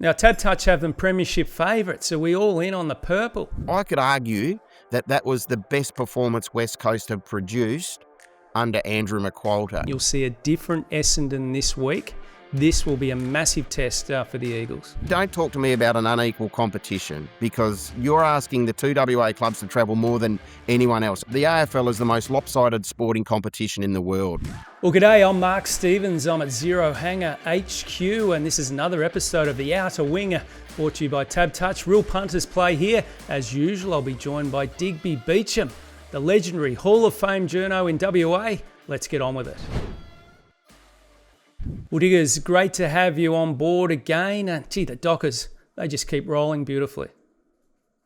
Now, TabTouch have them premiership favourites. Are we all in on the purple? I could argue that was the best performance West Coast have produced under Andrew McQualter. You'll see a different Essendon this week. This will be a massive test for the Eagles. Don't talk to me about an unequal competition, because you're asking the two WA clubs to travel more than anyone else. The AFL is the most lopsided sporting competition in the world. Well, g'day, I'm Mark Stevens. I'm at Zero Hanger HQ, and this is another episode of The Outer Winger, brought to you by TabTouch. Real punters play here. As usual, I'll be joined by Digby Beacham, the legendary Hall of Fame journo in WA. Let's get on with it. Well, Diggers, great to have you on board again. And the Dockers, they just keep rolling beautifully.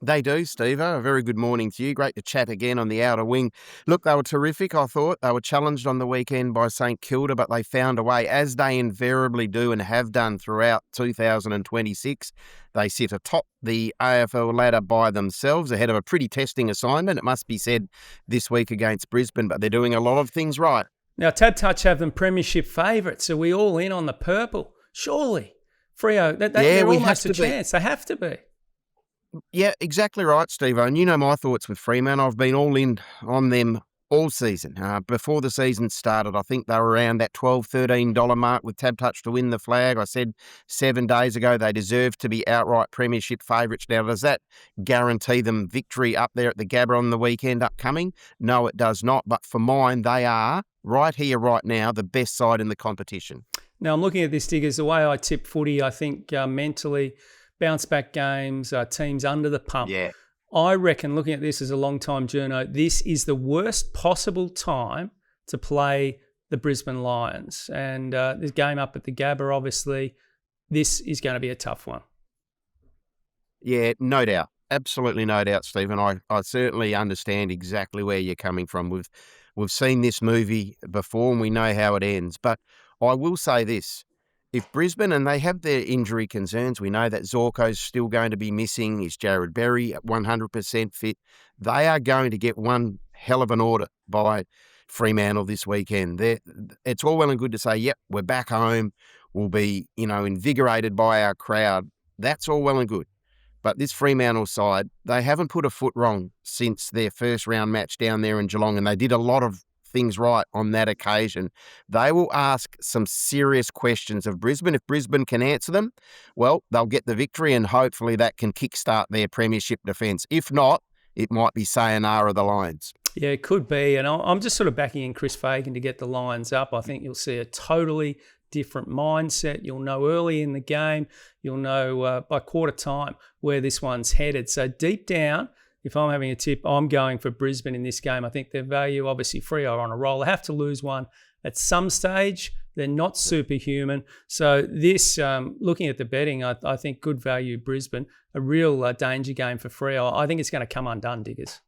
They do, Steve. A very good morning to you. Great to chat again on the outer wing. Look, they were terrific, I thought. They were challenged on the weekend by St Kilda, but they found a way, as they invariably do and have done throughout 2026. They sit atop the AFL ladder by themselves, ahead of a pretty testing assignment, it must be said, this week against Brisbane, but they're doing a lot of things right. Now, TabTouch have them premiership favourites. Are we all in on the purple? Surely. Freo, they're almost a chance. They have to be. Yeah, exactly right, Steve. And you know my thoughts with Fremantle. I've been all in on them all season. Before the season started, I think they were around that $12, $13 mark with TabTouch to win the flag. I said 7 days ago they deserve to be outright premiership favourites. Now, does that guarantee them victory up there at the Gabba on the weekend upcoming? No, it does not. But for mine, they are, right here, right now, the best side in the competition. Now, I'm looking at this, Diggers, the way I tip footy, I think mentally, bounce back games, teams under the pump. Yeah. I reckon, looking at this as a long-time journo, this is the worst possible time to play the Brisbane Lions. And this game up at the Gabba, obviously, this is going to be a tough one. Yeah, no doubt. Absolutely no doubt, Stephen. I certainly understand exactly where you're coming from. We've seen this movie before and we know how it ends. But I will say this. If Brisbane, and they have their injury concerns, we know that Zorko's still going to be missing. Is Jared Berry at 100% fit? They are going to get one hell of an order by Fremantle this weekend. It's all well and good to say, yep, we're back home. We'll be, invigorated by our crowd. That's all well and good. But this Fremantle side, they haven't put a foot wrong since their first round match down there in Geelong, and they did a lot of things right on that occasion. They will ask some serious questions of Brisbane. If Brisbane can answer them, well, they'll get the victory, and hopefully that can kickstart their premiership defence. If not, it might be sayonara the Lions. Yeah, it could be. And I'm just sort of backing in Chris Fagan to get the Lions up. I think you'll see a totally different mindset. You'll know early in the game. You'll know by quarter time where this one's headed. So deep down, if I'm having a tip, I'm going for Brisbane in this game. I think their value, obviously, Freo are on a roll. They have to lose one at some stage. They're not superhuman. So this, looking at the betting, I think good value Brisbane, a real danger game for Freo. I think it's going to come undone, Diggers.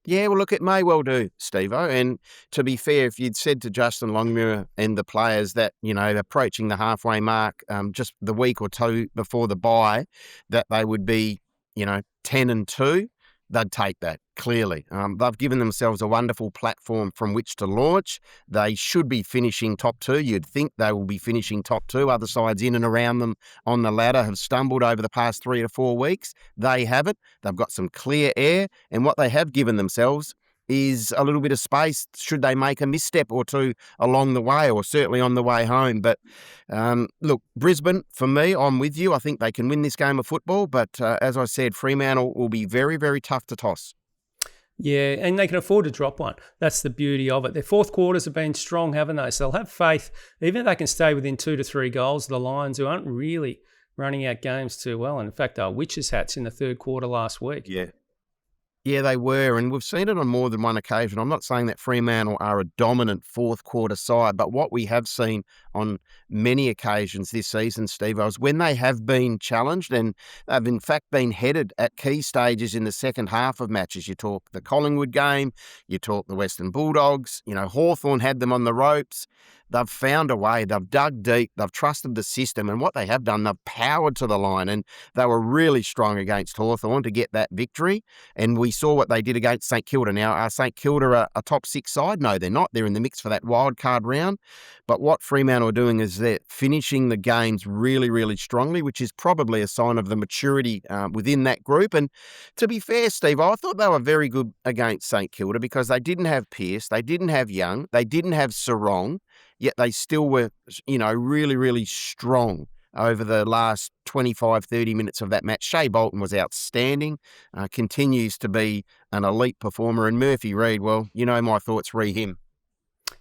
Yeah, well, look, it may well do, Steve-O. And to be fair, if you'd said to Justin Longmuir and the players that, approaching the halfway mark just the week or two before the bye, that they would be, 10-2, they'd take that, clearly. They've given themselves a wonderful platform from which to launch. They should be finishing top two. You'd think they will be finishing top two. Other sides in and around them on the ladder have stumbled over the past 3 to 4 weeks. They haven't. They've got some clear air. And what they have given themselves is a little bit of space should they make a misstep or two along the way, or certainly on the way home. But look, Brisbane, for me, I'm with you. I think they can win this game of football. But as I said, Fremantle will be very, very tough to toss. Yeah, and they can afford to drop one. That's the beauty of it. Their fourth quarters have been strong, haven't they? So they'll have faith, even if they can stay within 2 to 3 goals, the Lions, who aren't really running out games too well. And in fact, they were witches' hats in the third quarter last week. Yeah, they were, and we've seen it on more than one occasion. I'm not saying that Fremantle are a dominant fourth quarter side, but what we have seen on many occasions this season, Steve, is when they have been challenged and have in fact been headed at key stages in the second half of matches. You talk the Collingwood game, you talk the Western Bulldogs, Hawthorn had them on the ropes. they've found a way. They've dug deep. They've trusted the system. And what they have done, they've powered to the line. And they were really strong against Hawthorn to get that victory. And we saw what they did against St Kilda. Now, are St Kilda a top 6 side? No, they're not. They're in the mix for that wild card round. But what Fremantle are doing is they're finishing the games really, really strongly, which is probably a sign of the maturity within that group. And to be fair, Steve, I thought they were very good against St Kilda because they didn't have Pearce, they didn't have Young, they didn't have Sarong, yet they still were, really, really strong over the last 25, 30 minutes of that match. Shea Bolton was outstanding, continues to be an elite performer. And Murphy Reid, well, my thoughts re him.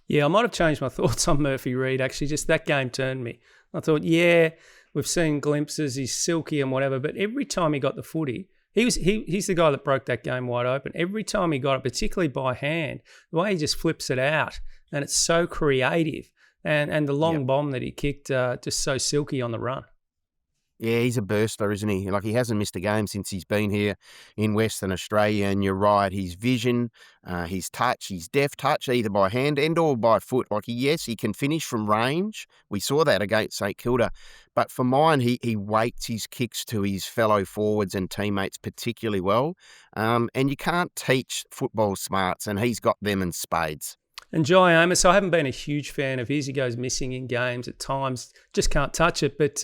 Yeah, I might have changed my thoughts on Murphy Reid, actually. Just that game turned me. I thought, yeah, we've seen glimpses, he's silky and whatever, but every time he got the footy, he's the guy that broke that game wide open. Every time he got it, particularly by hand, the way he just flips it out, and it's so creative. And the long bomb that he kicked, just so silky on the run. Yeah, he's a burster, isn't he? Like, he hasn't missed a game since he's been here in Western Australia. And you're right, his vision, his touch, his deft touch, either by hand and or by foot. Like, yes, he can finish from range. We saw that against St Kilda. But for mine, he weights his kicks to his fellow forwards and teammates particularly well. And you can't teach football smarts, and he's got them in spades. And Jai Amos, I haven't been a huge fan of his. He goes missing in games at times, just can't touch it. But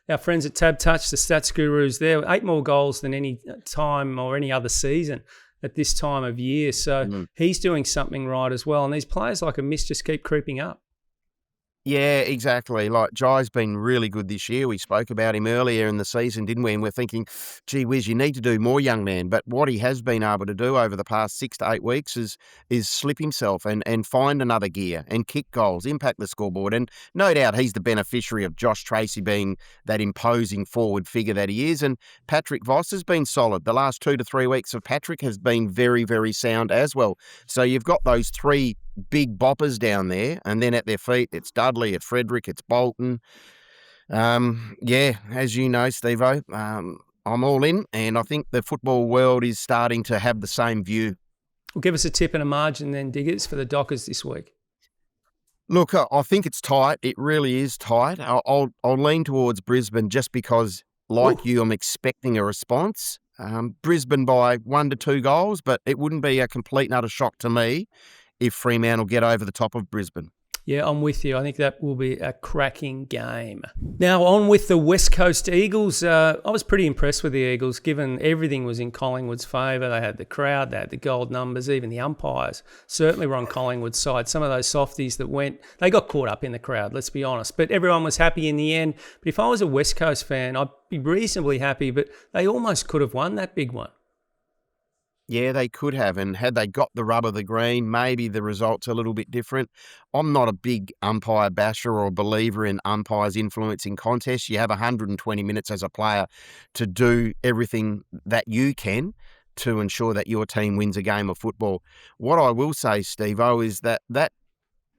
our friends at TabTouch, the stats gurus, there 8 more goals than any time or any other season at this time of year. So he's doing something right as well. And these players like Amiss just keep creeping up. Yeah, exactly. Like, Jai's been really good this year. We spoke about him earlier in the season, didn't we? And we're thinking, gee whiz, you need to do more, young man. But what he has been able to do over the past 6 to 8 weeks is slip himself and find another gear and kick goals, impact the scoreboard. And no doubt he's the beneficiary of Josh Tracy being that imposing forward figure that he is. And Patrick Voss has been solid. The last 2 to 3 weeks of Patrick has been very, very sound as well. So you've got those 3 big boppers down there, and then at their feet, it's Dudley, it's Frederick, it's Bolton. As you know, Stevo, I'm all in, and I think the football world is starting to have the same view. Well, give us a tip and a margin then, Diggers, for the Dockers this week. Look, I think it's tight. It really is tight. I'll lean towards Brisbane just because, like you, I'm expecting a response. Brisbane by 1 to 2 goals, but it wouldn't be a complete and utter shock to me if Fremantle get over the top of Brisbane. Yeah, I'm with you. I think that will be a cracking game. Now, on with the West Coast Eagles. I was pretty impressed with the Eagles, given everything was in Collingwood's favour. They had the crowd, they had the gold numbers, even the umpires certainly were on Collingwood's side. Some of those softies that they got caught up in the crowd, let's be honest. But everyone was happy in the end. But if I was a West Coast fan, I'd be reasonably happy, but they almost could have won that big one. Yeah, they could have, and had they got the rub of the green, maybe the result's a little bit different. I'm not a big umpire basher or believer in umpires influencing contests. You have 120 minutes as a player to do everything that you can to ensure that your team wins a game of football. What I will say, Steve-O, is that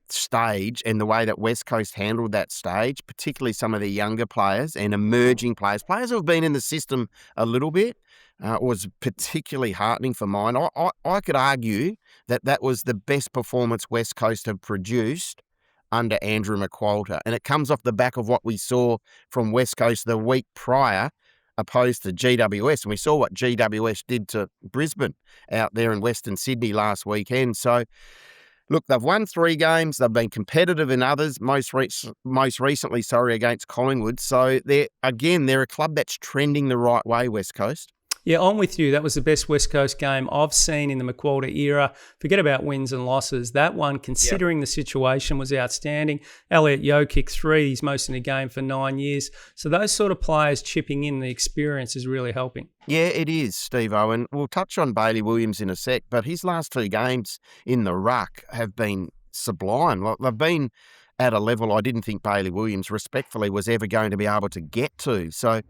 stage and the way that West Coast handled that stage, particularly some of the younger players and emerging players who have been in the system a little bit, was particularly heartening for mine. I could argue that was the best performance West Coast have produced under Andrew McQualter. And it comes off the back of what we saw from West Coast the week prior, opposed to GWS. And we saw what GWS did to Brisbane out there in Western Sydney last weekend. So, look, they've won 3 games. They've been competitive in others, most recently, against Collingwood. So, they're a club that's trending the right way, West Coast. Yeah, I'm with you. That was the best West Coast game I've seen in the McQualter era. Forget about wins and losses. That one, considering the situation, was outstanding. Elliot Yeo kicked 3. He's most in the game for 9 years. So those sort of players chipping in the experience is really helping. Yeah, it is, Steve-O. And we'll touch on Bailey Williams in a sec, but his last 2 games in the ruck have been sublime. Like, they've been at a level I didn't think Bailey Williams, respectfully, was ever going to be able to get to. So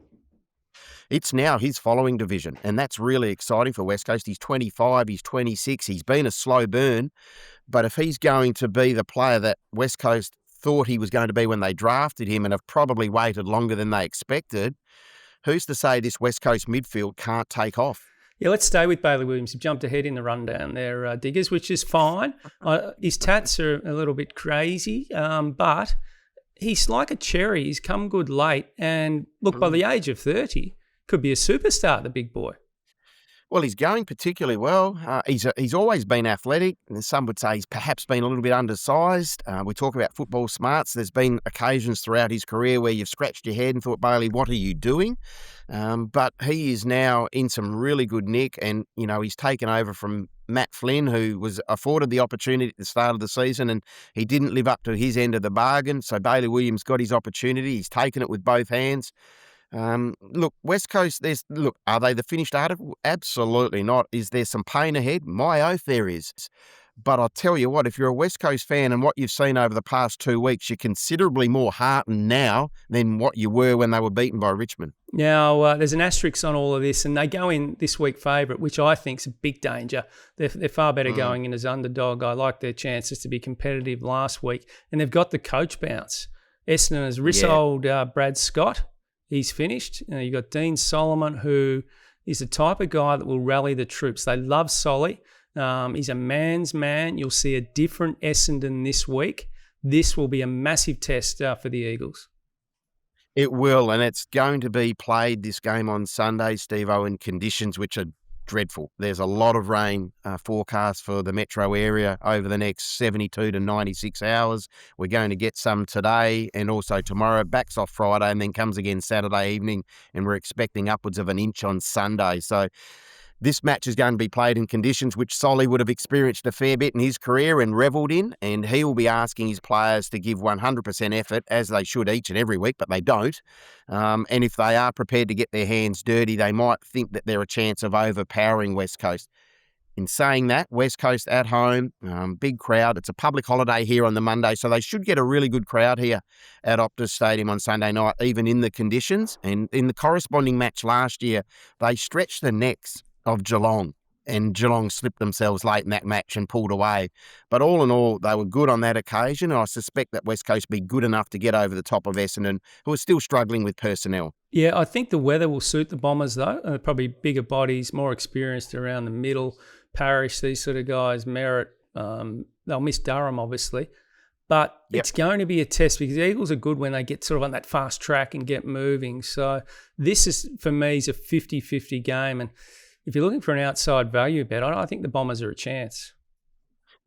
it's now his following division, and that's really exciting for West Coast. He's 25, he's 26, he's been a slow burn, but if he's going to be the player that West Coast thought he was going to be when they drafted him and have probably waited longer than they expected, who's to say this West Coast midfield can't take off? Yeah, let's stay with Bailey Williams. He jumped ahead in the rundown there, Diggers, which is fine. His tats are a little bit crazy, but he's like a cherry. He's come good late. And look, by the age of 30, could be a superstar, the big boy. Well, he's going particularly well. He's always been athletic, and some would say he's perhaps been a little bit undersized. We talk about football smarts. There's been occasions throughout his career where you've scratched your head and thought, Bailey, what are you doing? But he is now in some really good nick, and, he's taken over from Matt Flynn, who was afforded the opportunity at the start of the season, and he didn't live up to his end of the bargain. So Bailey Williams got his opportunity. He's taken it with both hands. Look, West Coast, are they the finished article? Absolutely not. Is there some pain ahead? My oath there is. But I'll tell you what, if you're a West Coast fan and what you've seen over the past 2 weeks, you're considerably more heartened now than what you were when they were beaten by Richmond. Now, there's an asterisk on all of this, and they go in this week favourite, which I think is a big danger. They're far better going in as underdog. I like their chances to be competitive last week, and they've got the coach bounce. Essendon has rissoled Brad Scott. He's finished. You've got Dean Solomon, who is the type of guy that will rally the troops. They love Solly. He's a man's man. You'll see a different Essendon this week. This will be a massive test for the Eagles. It will, and it's going to be played, this game, on Sunday, Stevo, in conditions which are dreadful. There's a lot of rain forecast for the metro area over the next 72 to 96 hours. We're going to get some today and also tomorrow. Backs off Friday and then comes again Saturday evening, and we're expecting upwards of an inch on Sunday. So this match is going to be played in conditions which Solly would have experienced a fair bit in his career and revelled in, and he will be asking his players to give 100% effort, as they should each and every week, but they don't. And if they are prepared to get their hands dirty, they might think that they're a chance of overpowering West Coast. In saying that, West Coast at home, big crowd. It's a public holiday here on the Monday, so they should get a really good crowd here at Optus Stadium on Sunday night, even in the conditions. And in the corresponding match last year, they stretched the necks of Geelong, and Geelong slipped themselves late in that match and pulled away. But all in all, they were good on that occasion, and I suspect that West Coast will be good enough to get over the top of Essendon, who are still struggling with personnel. Yeah, I think the weather will suit the Bombers, though. Probably bigger bodies, more experienced around the middle. Parrish, these sort of guys, Merritt. They'll miss Durham, obviously. But it's going to be a test because the Eagles are good when they get sort of on that fast track and get moving. So this is, for me, is a 50-50 game. And if you're looking for an outside value bet, I think the Bombers are a chance.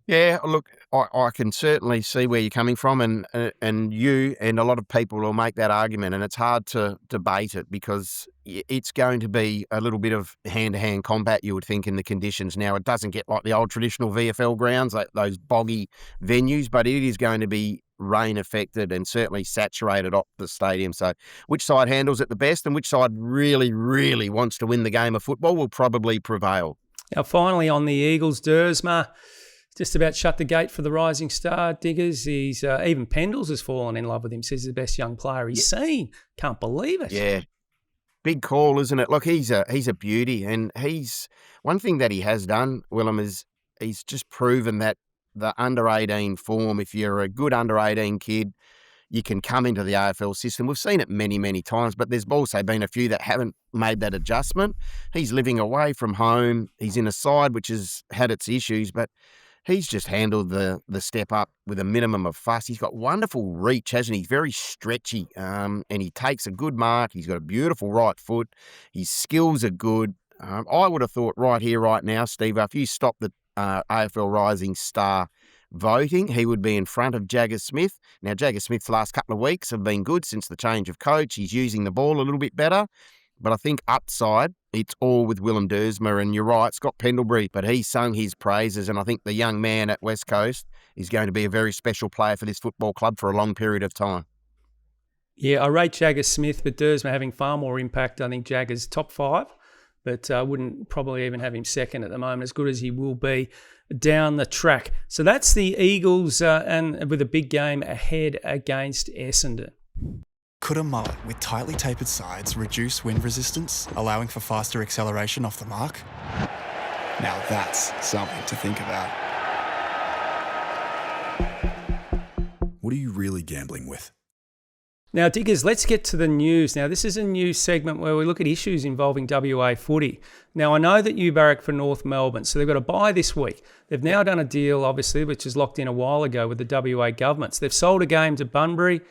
Yeah, look, I can certainly see where you're coming from, and you and a lot of people will make that argument, and it's hard to debate it because it's going to be a little bit of hand-to-hand combat, you would think, in the conditions. Now, it doesn't get like the old traditional VFL grounds, like those boggy venues, but it is going to be rain-affected and certainly saturated off the stadium. So which side handles it the best and which side really, really wants to win the game of football will probably prevail. Now, finally, on the Eagles, Dersma just about shut the gate for the rising star, Diggers. He's even Pendles has fallen in love with him, says he's the best young player he's seen. Can't believe it. Yeah. Big call, isn't it? Look, he's a beauty, and he's one thing that he has done, Willem, is he's just proven that the under-18 form, if you're a good under-18 kid, you can come into the AFL system. We've seen it many, many times, but there's also been a few that haven't made that adjustment. He's living away from home. He's in a side which has had its issues, but he's just handled the step up with a minimum of fuss. He's got wonderful reach, hasn't he? He's very stretchy, and he takes a good mark. He's got a beautiful right foot. His skills are good. I would have thought right here, right now, Steve, if you stop the AFL Rising Star voting, he would be in front of Jagger Smith. Now, Jagger Smith's last couple of weeks have been good since the change of coach. He's using the ball a little bit better. But I think upside, it's all with Willem Dersma. And you're right, Scott Pendlebury, but he sung his praises. And I think the young man at West Coast is going to be a very special player for this football club for a long period of time. Yeah, I rate Jagger Smith, but Dersma having far more impact. I think Jagger's top 5, but I wouldn't probably even have him second at the moment, as good as he will be down the track. So that's the Eagles and with a big game ahead against Essendon. Could a mullet with tightly tapered sides reduce wind resistance, allowing for faster acceleration off the mark? Now that's something to think about. What are you really gambling with? Now, Diggers, let's get to the news. Now, this is a news segment where we look at issues involving WA footy. Now, I know that you barrack for North Melbourne, so they've got a bye this week. They've now done a deal, obviously, which was locked in a while ago with the WA governments. They've sold a game to Bunbury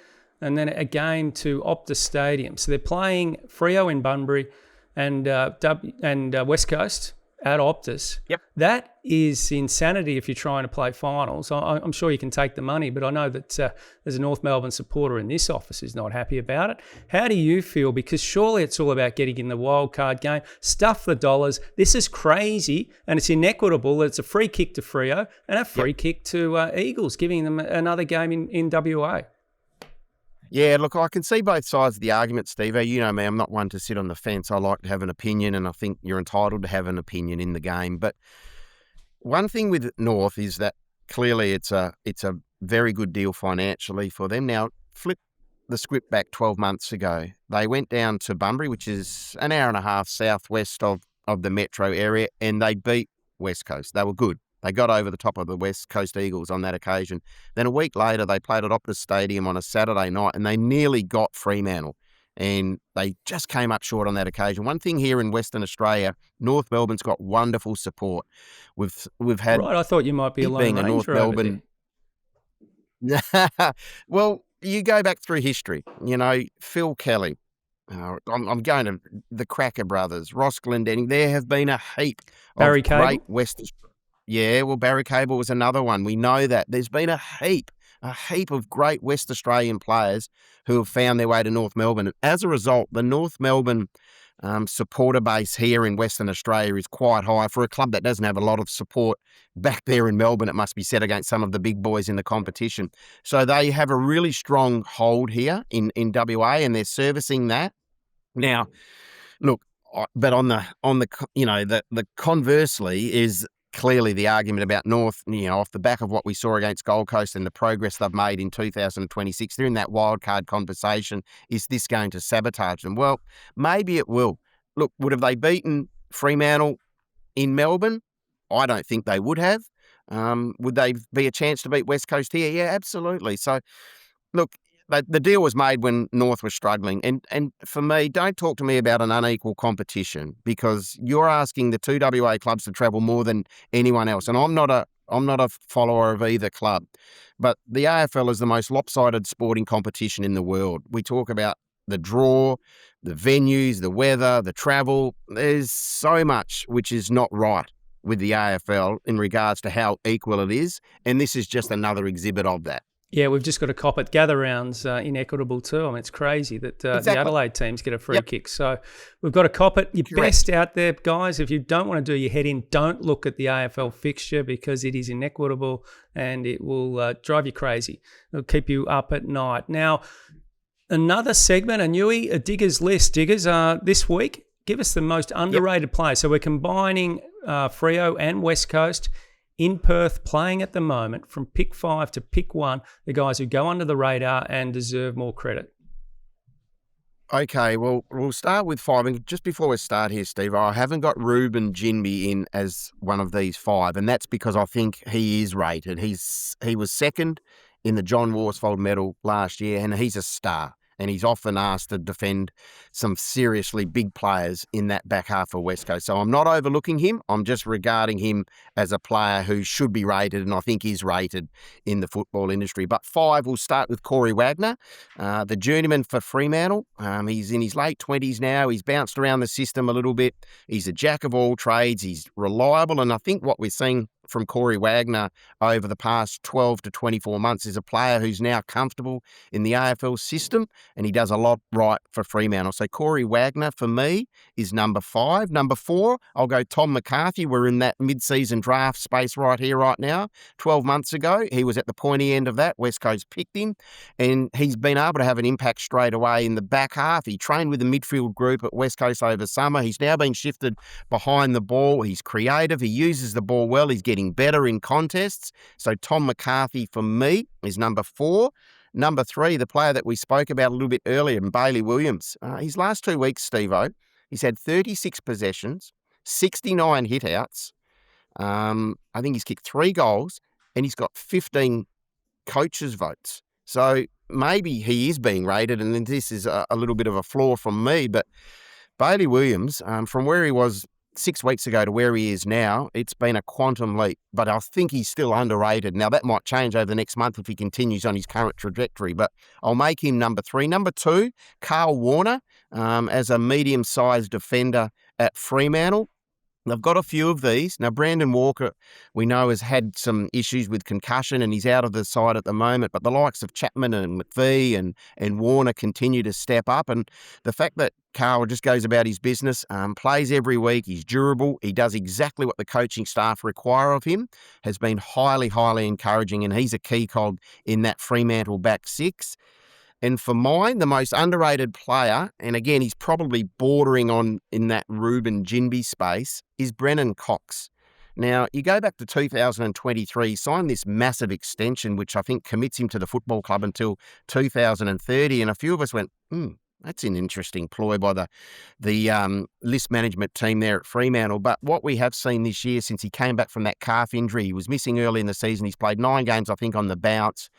and then a game to Optus Stadium. So they're playing Freo in Bunbury and West Coast at Optus. Yep. That is insanity if you're trying to play finals. I'm sure you can take the money, but I know that there's a North Melbourne supporter in this office who's not happy about it. How do you feel? Because surely it's all about getting in the wild card game. Stuff the dollars. This is crazy and it's inequitable. It's a free kick to Freo and a free kick to Eagles, giving them another game in WA. Yeah, look, I can see both sides of the argument, Steve. You know me, I'm not one to sit on the fence. I like to have an opinion, and I think you're entitled to have an opinion in the game. But one thing with North is that clearly it's a very good deal financially for them. Now, flip the script back 12 months ago. They went down to Bunbury, which is an hour and a half southwest of the metro area, and they beat West Coast. They were good. They got over the top of the West Coast Eagles on that occasion. Then a week later, they played at Optus Stadium on a Saturday night, and they nearly got Fremantle, and they just came up short on that occasion. One thing here in Western Australia, North Melbourne's got wonderful support. We've had right. I thought you might be a Lone being a Ranger North Melbourne. Well, you go back through history. You know, Phil Kelly. I'm going to the Cracker Brothers, Ross Glendenning. There have been a heap Barry of Cable? great Western. Yeah, well, Barry Cable was another one. We know that. There's been a heap of great West Australian players who have found their way to North Melbourne. And as a result, the North Melbourne supporter base here in Western Australia is quite high. For a club that doesn't have a lot of support back there in Melbourne, it must be said, against some of the big boys in the competition. So they have a really strong hold here in WA, and they're servicing that. Now, look, but on the you know, the conversely is clearly the argument about North, you know, off the back of what we saw against Gold Coast and the progress they've made in 2026, they're in that wildcard conversation. Is this going to sabotage them? Well, maybe it will. Look, would have they beaten Fremantle in Melbourne? I don't think they would have. Would they be a chance to beat West Coast here? Yeah, absolutely. So, look, the deal was made when North was struggling. And for me, don't talk to me about an unequal competition, because you're asking the two WA clubs to travel more than anyone else. And I'm not a follower of either club. But the AFL is the most lopsided sporting competition in the world. We talk about the draw, the venues, the weather, the travel. There's so much which is not right with the AFL in regards to how equal it is. And this is just another exhibit of that. Yeah, we've just got to cop it. Gather rounds inequitable too. I mean, it's crazy that the Adelaide teams get a free kick. So we've got to cop it. Your best out there, guys. If you don't want to do your head in, don't look at the AFL fixture, because it is inequitable and it will drive you crazy. It'll keep you up at night. Now, another segment, a newie, a Diggers list. Diggers, this week, give us the most underrated players. So we're combining Freo and West Coast in Perth, playing at the moment, from pick 5 to pick 1, the guys who go under the radar and deserve more credit. Okay, well, we'll start with 5. And just before we start here, Steve, I haven't got Ruben Ginbey in as one of these 5, and that's because I think he is rated. He was second in the John Worsfold medal last year, and he's a star. And he's often asked to defend some seriously big players in that back half of West Coast. So I'm not overlooking him. I'm just regarding him as a player who should be rated, and I think is rated in the football industry. But 5, we'll start with Corey Wagner, the journeyman for Fremantle. He's in his late 20s now. He's bounced around the system a little bit. He's a jack of all trades. He's reliable. And I think what we're seeing from Corey Wagner over the past 12 to 24 months is a player who's now comfortable in the AFL system, and he does a lot right for Fremantle. So Corey Wagner, for me, is number 5. Number 4, I'll go Tom McCarthy. We're in that mid-season draft space right here, right now. 12 months ago, he was at the pointy end of that. West Coast picked him, and he's been able to have an impact straight away in the back half. He trained with the midfield group at West Coast over summer. He's now been shifted behind the ball. He's creative. He uses the ball well. He's getting better in contests. So Tom McCarthy, for me, is number 4. Number 3, the player that we spoke about a little bit earlier, Bailey Williams. His last 2 weeks, Steve-O, he's had 36 possessions, 69 hit-outs. I think he's kicked 3 goals, and he's got 15 coaches' votes. So maybe he is being rated, and then this is a little bit of a flaw from me, but Bailey Williams, from where he was 6 weeks ago to where he is now, it's been a quantum leap, but I think he's still underrated. Now, that might change over the next month if he continues on his current trajectory, but I'll make him number 3. Number 2, Carl Warner, as a medium-sized defender at Fremantle. They've got a few of these. Now, Brandon Walker, we know, has had some issues with concussion and he's out of the side at the moment, but the likes of Chapman and McVie and Warner continue to step up. And the fact that Carl just goes about his business, plays every week, he's durable, he does exactly what the coaching staff require of him, has been highly, highly encouraging, and he's a key cog in that Fremantle back 6. And for mine, the most underrated player, and again, he's probably bordering on in that Ruben Ginbey space, is Brennan Cox. Now, you go back to 2023, he signed this massive extension, which I think commits him to the football club until 2030. And a few of us went, that's an interesting ploy by the list management team there at Fremantle. But what we have seen this year since he came back from that calf injury, he was missing early in the season. He's played 9 games, I think, on the bounce.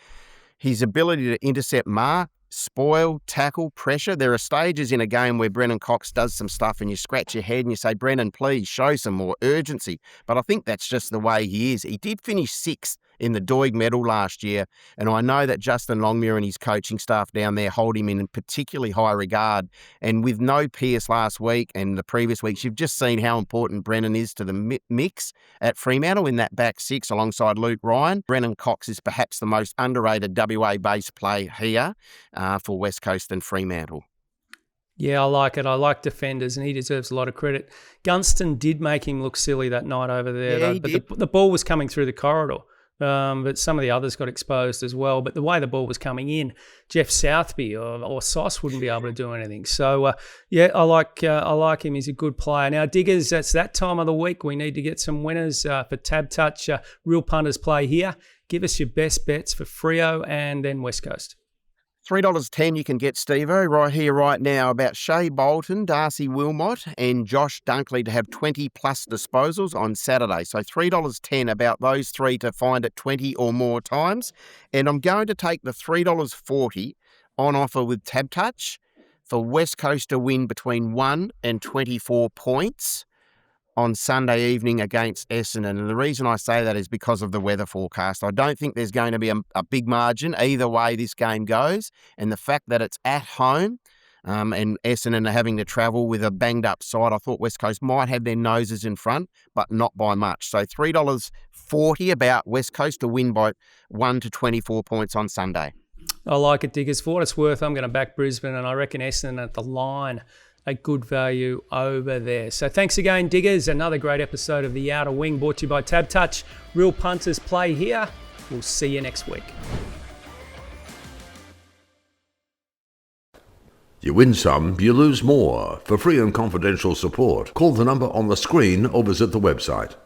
His ability to intercept mark, spoil, tackle, pressure. There are stages in a game where Brennan Cox does some stuff and you scratch your head and you say, Brennan, please show some more urgency. But I think that's just the way he is. He did finish 6th in the Doig medal last year, and I know that Justin Longmuir and his coaching staff down there hold him in particularly high regard. And with no Pearce last week and the previous weeks, you've just seen how important Brennan is to the mix at Fremantle in that back 6 alongside Luke Ryan. Brennan Cox is perhaps the most underrated WA-based play here for West Coast and Fremantle. Yeah, I like it. I like defenders, and he deserves a lot of credit. Gunston did make him look silly that night over there, Yeah, though, he but did. the ball was coming through the corridor. But some of the others got exposed as well. But the way the ball was coming in, Jeff Southby or Sauce wouldn't be able to do anything. So, I like him. He's a good player. Now, Diggers, it's that time of the week. We need to get some winners for TabTouch. Real punters play here. Give us your best bets for Freo and then West Coast. $3.10 you can get, Stevo, right here, right now, about Shea Bolton, Darcy Wilmot and Josh Dunkley to have 20-plus disposals on Saturday. So $3.10 about those 3 to find it 20 or more times. And I'm going to take the $3.40 on offer with TabTouch for West Coast to win between 1 and 24 points on Sunday evening against Essendon. And the reason I say that is because of the weather forecast. I don't think there's going to be a big margin either way this game goes. And the fact that it's at home and Essendon are having to travel with a banged-up side, I thought West Coast might have their noses in front, but not by much. So $3.40 about West Coast to win by 1 to 24 points on Sunday. I like it, Diggers. For what it's worth, I'm going to back Brisbane, and I reckon Essendon at the line, a good value over there. So thanks again, Diggers. Another great episode of The Outer Wing brought to you by TabTouch. Real punters play here. We'll see you next week. You win some, you lose more. For free and confidential support, call the number on the screen or visit the website.